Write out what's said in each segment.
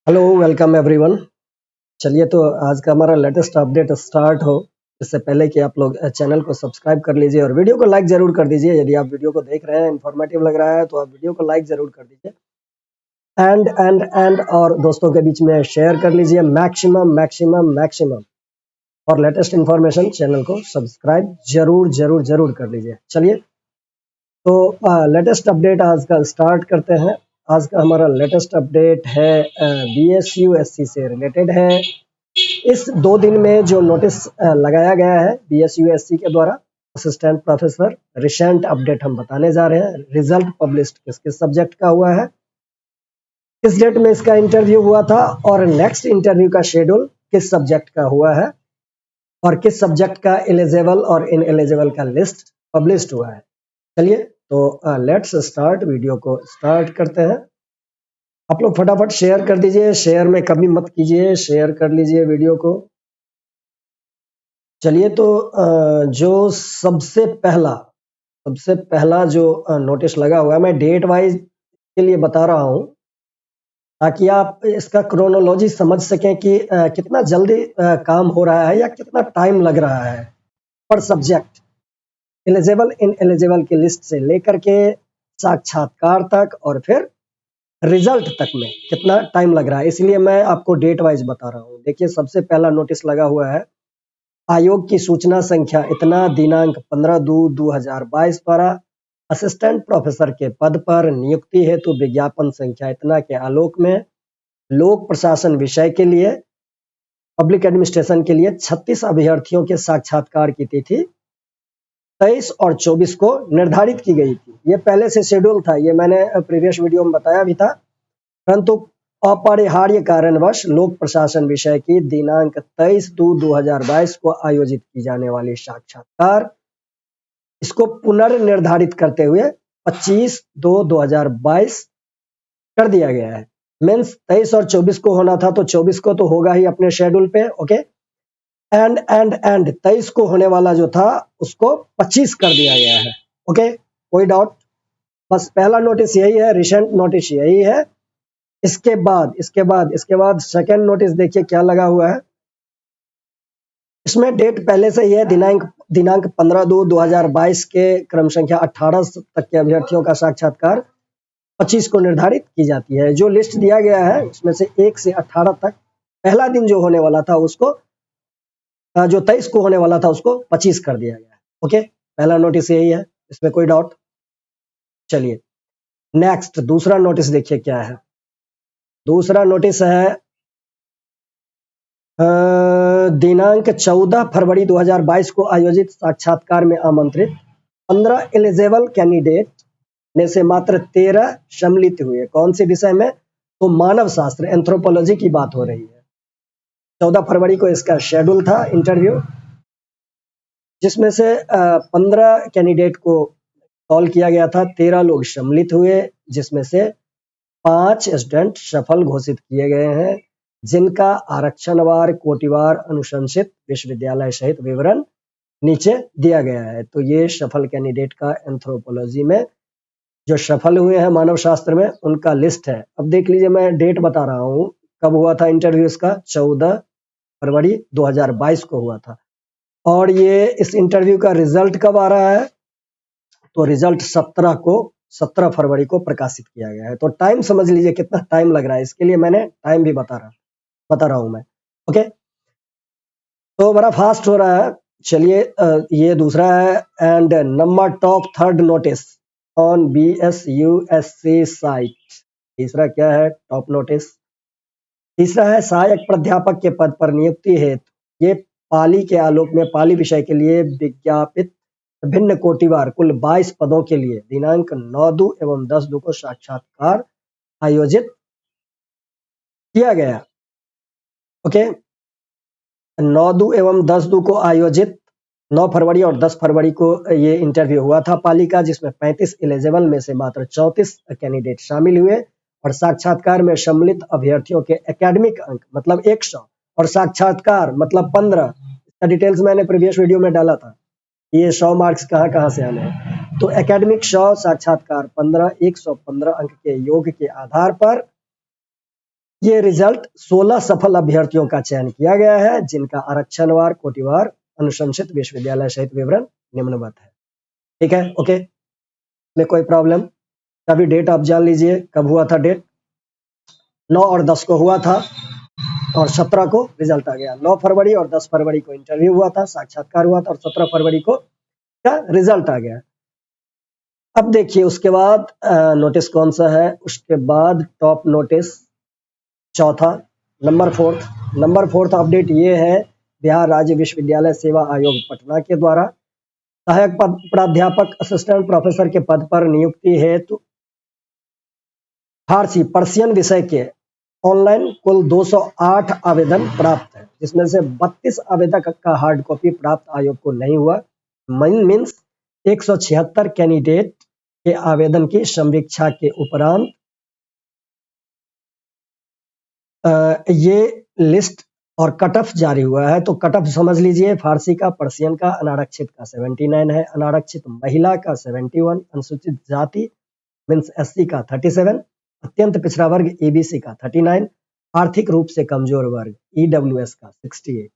Hello welcome everyone. चलिए तो आज का हमारा लेटेस्ट अपडेट स्टार्ट हो इससे पहले कि आप लोग चैनल को सब्सक्राइब कर लीजिए और वीडियो को लाइक जरूर कर दीजिए। यदि आप वीडियो को देख रहे हैं इन्फॉर्मेटिव लग रहा है तो आप वीडियो को लाइक जरूर कर दीजिए एंड और दोस्तों के बीच में शेयर कर लीजिए मैक्सिमम मैक्सिमम मैक्सिमम। और लेटेस्ट इन्फॉर्मेशन चैनल को सब्सक्राइब जरूर जरूर जरूर कर लीजिए। चलिए तो लेटेस्ट अपडेट आज का स्टार्ट करते हैं। आज का हमारा लेटेस्ट अपडेट है BSU-SC से रिलेटेड है। इस 2 दिन में जो नोटिस लगाया गया है BSU-SC के द्वारा असिस्टेंट प्रोफेसर, रिसेंट अपडेट हम बताने जा रहे हैं। रिजल्ट पब्लिश किस किस सब्जेक्ट का हुआ है, किस डेट में इसका इंटरव्यू हुआ था और नेक्स्ट इंटरव्यू का शेड्यूल किस सब्जेक्ट का हुआ है और किस सब्जेक्ट का एलिजिबल और इन एलिजिबल का लिस्ट पब्लिश्ड हुआ है। चलिए तो लेट्स स्टार्ट, वीडियो को स्टार्ट करते हैं। आप लोग फटाफट शेयर कर दीजिए, शेयर में कमी मत कीजिए, शेयर कर लीजिए वीडियो को। चलिए तो जो सबसे पहला जो नोटिस लगा हुआ है, मैं डेट वाइज के लिए बता रहा हूं ताकि आप इसका क्रोनोलॉजी समझ सकें कि कितना जल्दी काम हो रहा है या कितना टाइम लग रहा है पर सब्जेक्ट। एलिजिबल इन एलिजिबल की लिस्ट से लेकर के साक्षात्कार तक और फिर रिजल्ट तक में कितना टाइम लग रहा है, इसलिए मैं आपको डेट वाइज बता रहा हूँ। देखिए सबसे पहला नोटिस लगा हुआ है, आयोग की सूचना संख्या इतना दिनांक 15/2/2022 द्वारा असिस्टेंट प्रोफेसर के पद पर नियुक्ति हेतु विज्ञापन संख्या इतना के आलोक में लोक प्रशासन विषय के लिए पब्लिक एडमिनिस्ट्रेशन के लिए 36 अभ्यर्थियों के साक्षात्कार की तिथि 23 और 24 को निर्धारित की गई थी। ये पहले से शेड्यूल था, ये मैंने प्रीवियस वीडियो में बताया भी था, परंतु अपरिहार्य कारणवश लोक प्रशासन विषय की दिनांक 23/2/2022 को आयोजित की जाने वाली साक्षात्कार इसको पुनर्निर्धारित करते हुए 25/2/2022 कर दिया गया है। मीन्स 23 और 24 को होना था तो 24 को तो होगा ही अपने शेड्यूल पे, ओके। एंड 23 को होने वाला जो था उसको 25 कर दिया गया है, ओके। कोई डाउट? बस पहला नोटिस यही है, रिसेंट नोटिस यही है। इसके बाद सेकेंड नोटिस देखिए क्या लगा हुआ है। इसमें डेट पहले से ही है, दिनांक 15/2/2022 के क्रम संख्या 18 तक के अभ्यर्थियों का साक्षात्कार 25 को निर्धारित की जाती है। जो लिस्ट दिया गया है उसमें से 1 से 18 तक पहला दिन जो होने वाला था उसको जो 23 को होने वाला था उसको 25 कर दिया गया है, ओके। पहला नोटिस यही है, इसमें कोई डाउट? चलिए नेक्स्ट दूसरा नोटिस देखिए क्या है। दूसरा नोटिस है दिनांक 14 फरवरी 2022 को आयोजित साक्षात्कार में आमंत्रित 15 एलिजिबल कैंडिडेट में से मात्र 13 सम्मिलित हुए। कौन से विषय में? तो मानव शास्त्र, एंथ्रोपोलॉजी की बात हो रही है। 14 फरवरी को इसका शेड्यूल था इंटरव्यू, जिसमें से 15 कैंडिडेट को कॉल किया गया था, 13 लोग सम्मिलित हुए, जिसमें से 5 स्टूडेंट सफल घोषित किए गए हैं, जिनका आरक्षणवार कोटिवार अनुशंसित विश्वविद्यालय सहित विवरण नीचे दिया गया है। तो ये सफल कैंडिडेट का एंथ्रोपोलॉजी में जो सफल हुए हैं मानव शास्त्र में उनका लिस्ट है। अब देख लीजिए, मैं डेट बता रहा हूँ कब हुआ था इंटरव्यू इसका, 14 फरवरी 2022 को हुआ था। और ये इस इंटरव्यू का रिजल्ट कब आ रहा है? तो रिजल्ट 17 फरवरी को प्रकाशित किया गया है। तो टाइम समझ लीजिए कितना टाइम लग रहा है, इसके लिए मैंने टाइम भी बता रहा हूं मैं, ओके। तो बड़ा फास्ट हो रहा है। चलिए ये दूसरा है। And number top third notice on BSU-SC site. तीसरा क्या है टॉप नोटिस? तीसरा है सहायक प्राध्यापक के पद पर नियुक्ति हेतु ये पाली के आलोक में पाली विषय के लिए विज्ञापित भिन्न कोटिवार कुल 22 पदों के लिए दिनांक 9/2 एवं 10/2 को साक्षात्कार आयोजित किया गया, ओके। 9/2 एवं 10/2 को आयोजित 9 फरवरी और 10 फरवरी को ये इंटरव्यू हुआ था पाली का, जिसमें 35 एलिजिबल में से मात्र 34 कैंडिडेट शामिल हुए और साक्षात्कार में सम्मिलित अभ्यर्थियों के एकेडमिक अंक मतलब 100 और साक्षात्कार मतलब 15। इसका डिटेल्स मैंने प्रीवियस वीडियो में डाला था, ये 100 मार्क्स कहाँ से आने हैं। तो एकेडमिक 100, साक्षात्कार 15, 115 अंक के योग के आधार पर ये रिजल्ट 16 सफल अभ्यर्थियों का चयन किया गया है, जिनका आरक्षणवार, कोटिवार, अनुशंसित विश्वविद्यालय सहित विवरण निम्नवत है। ठीक है, ओके, में कोई प्रॉब्लम? कभी डेट आप जान लीजिए, कब हुआ था डेट? 9 और 10 को हुआ था और 17 को रिजल्ट आ गया। 9 फरवरी और 10 फरवरी को इंटरव्यू हुआ था, साक्षात्कार हुआ था और 17 फरवरी को क्या रिजल्ट आ गया। अब देखिए उसके बाद नोटिस कौन सा है, उसके बाद टॉप नोटिस चौथा, नंबर फोर्थ अपडेट ये है, बिहार राज्य विश्वविद्यालय सेवा आयोग पटना के द्वारा सहायक प्राध्यापक असिस्टेंट प्रोफेसर के पद पर नियुक्ति हेतु फारसी पर्शियन विषय के ऑनलाइन कुल 208 आवेदन प्राप्त है, जिसमें से 32 आवेदक का हार्ड कॉपी प्राप्त आयोग को नहीं हुआ। मीन्स 176 कैंडिडेट के आवेदन की समीक्षा के उपरांत ये लिस्ट और कट ऑफ जारी हुआ है। तो कट ऑफ समझ लीजिए, फारसी का, पर्शियन का, अनारक्षित का 79 है, अनारक्षित महिला का 71, अनुसूचित जाति मीन्स एससी का 37, अत्यंत पिछड़ा वर्ग एबीसी का 39, आर्थिक रूप से कमजोर वर्ग ईडब्ल्यूएस का 68।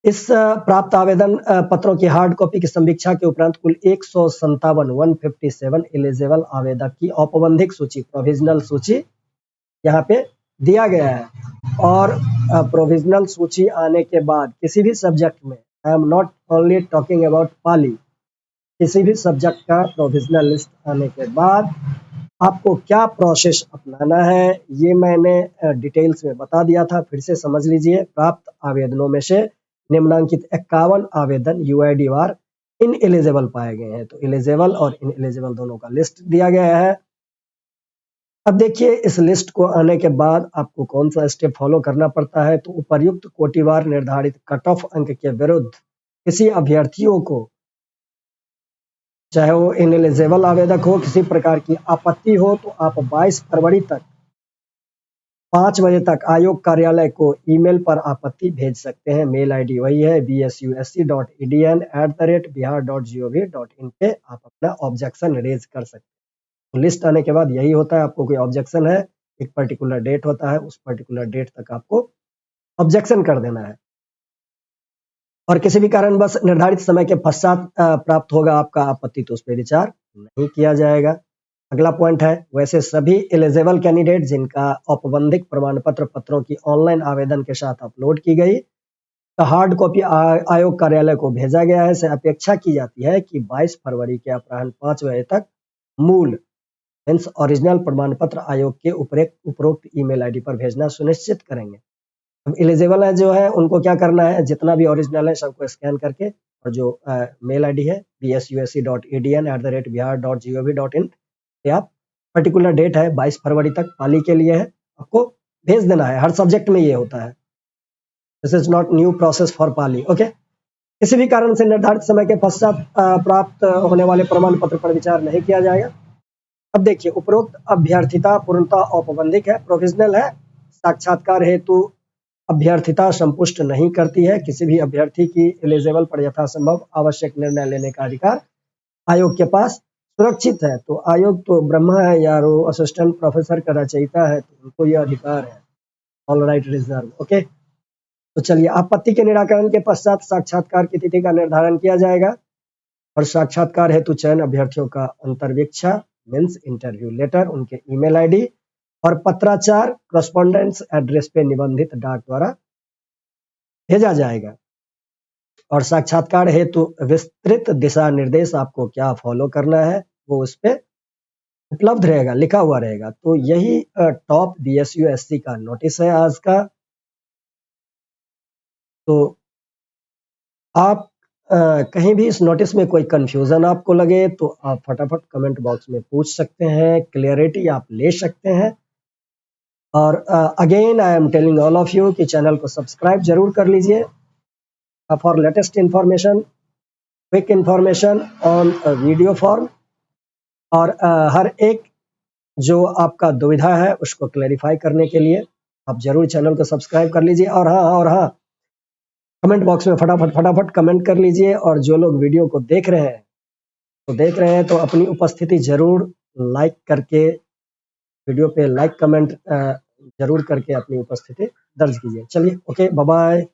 इस प्राप्त आवेदन पत्रों की हार्ड कॉपी की समीक्षा के उपरांत कुल 157 एलिजिबल आवेदक की औपबंधिक सूची, प्रोविजनल सूची यहाँ पे दिया गया है। और प्रोविजनल सूची आने के बाद किसी भी सब्जेक्ट में, I am not only talking about Pali, किसी भी सब्जेक्ट का प्रोविजनल लिस्ट आने के बाद आपको क्या प्रोसेस अपनाना है, ये मैंने डिटेल्स में बता दिया था, फिर से समझ लीजिए। प्राप्त आवेदनों में से निम्नांकित 51 आवेदन यूआईडी वार इन एलिजिबल पाए गए हैं। तो एलिजिबल और इन एलिजिबल दोनों का लिस्ट दिया गया है। अब देखिए इस लिस्ट को आने के बाद आपको कौन सा स्टेप फॉलो करना पड़ता है। तो उपर्युक्त कोटिवार निर्धारित कट ऑफ अंक के विरुद्ध किसी अभ्यर्थियों को, चाहे वो इनएलिजिबल आवेदक हो, किसी प्रकार की आपत्ति हो, तो आप 22 फरवरी तक 5 बजे तक आयोग कार्यालय को ईमेल पर आपत्ति भेज सकते हैं। मेल आईडी वही है bsusc.edn@bihar.gov.in पे आप अपना ऑब्जेक्शन रेज कर सकते हैं। तो लिस्ट आने के बाद यही होता है, आपको कोई ऑब्जेक्शन है, एक पर्टिकुलर डेट होता है, उस पर्टिकुलर डेट तक आपको ऑब्जेक्शन कर देना है और किसी भी कारण बस निर्धारित समय के पश्चात प्राप्त होगा आपका आपत्ति, तो उस पर विचार नहीं किया जाएगा। अगला पॉइंट है, वैसे सभी एलिजिबल कैंडिडेट जिनका औपबंधिक प्रमाण पत्र पत्रों की ऑनलाइन आवेदन के साथ अपलोड की गई का हार्ड कॉपी आयोग कार्यालय को भेजा गया है, से अपेक्षा की जाती है कि 22 फरवरी के अपराह्न 5 बजे तक मूल मीन्स ओरिजिनल प्रमाण पत्र आयोग के उपरोक्त ईमेल आईडी पर भेजना सुनिश्चित करेंगे। अब एलिजिबल है जो है उनको क्या करना है, जितना भी ओरिजिनल है सबको स्कैन करके, और जो मेल आईडी है bsusc.edn@bihar.gov.in पे आप पर्टिकुलर डेट है 22 फरवरी तक पाली के लिए है, आपको भेज देना है। हर सब्जेक्ट में ये होता है, this is not new process for Pali. Okay, किसी भी कारण से निर्धारित समय के पश्चात प्राप्त होने वाले प्रमाण पत्र पर विचार नहीं किया जाएगा। अब देखिए उपरोक्त अभ्यर्थिता पूर्णतः औपबंधिक है, प्रोविजनल है, साक्षात्कार हेतु अभ्यर्थिता संपुष्ट नहीं करती है। किसी भी अभ्यर्थी की एलिजिबल पर यथासंभव आवश्यक निर्णय लेने का अधिकार आयोग के पास सुरक्षित है। तो आयोग तो ब्रह्मा है यार, वो असिस्टेंट प्रोफेसर का रचयिता है, तो उनको यह अधिकार है। All right, reserve. ओके, तो चलिए आपत्ति के निराकरण के पश्चात साक्षात्कार की तिथि का निर्धारण किया जाएगा और साक्षात्कार हेतु चयन अभ्यर्थियों का अंतर्वीक्षा मीन्स इंटरव्यू लेटर, उनके ईमेल आईडी और पत्राचार करस्पॉन्डेंस एड्रेस पे निबंधित डाक द्वारा भेजा जाएगा। और साक्षात्कार हेतु विस्तृत दिशा निर्देश आपको क्या फॉलो करना है वो उस पे उपलब्ध रहेगा, लिखा हुआ रहेगा। तो यही टॉप BSU-SC का नोटिस है आज का। तो आप कहीं भी इस नोटिस में कोई कंफ्यूजन आपको लगे तो आप फटाफट कमेंट बॉक्स में पूछ सकते हैं, क्लियरिटी आप ले सकते हैं। और again I am telling all of you कि चैनल को सब्सक्राइब जरूर कर लीजिए for latest information, quick information on video form. और हर एक जो आपका दुविधा है उसको क्लैरिफाई करने के लिए आप जरूर चैनल को सब्सक्राइब कर लीजिए। और हाँ कमेंट बॉक्स में फटाफट कमेंट कर लीजिए। और जो लोग वीडियो को देख रहे हैं तो अपनी उपस्थिति जरूर लाइक करके वीडियो पे लाइक कमेंट जरूर करके अपनी उपस्थिति दर्ज कीजिए। चलिए, ओके, बाय बाय।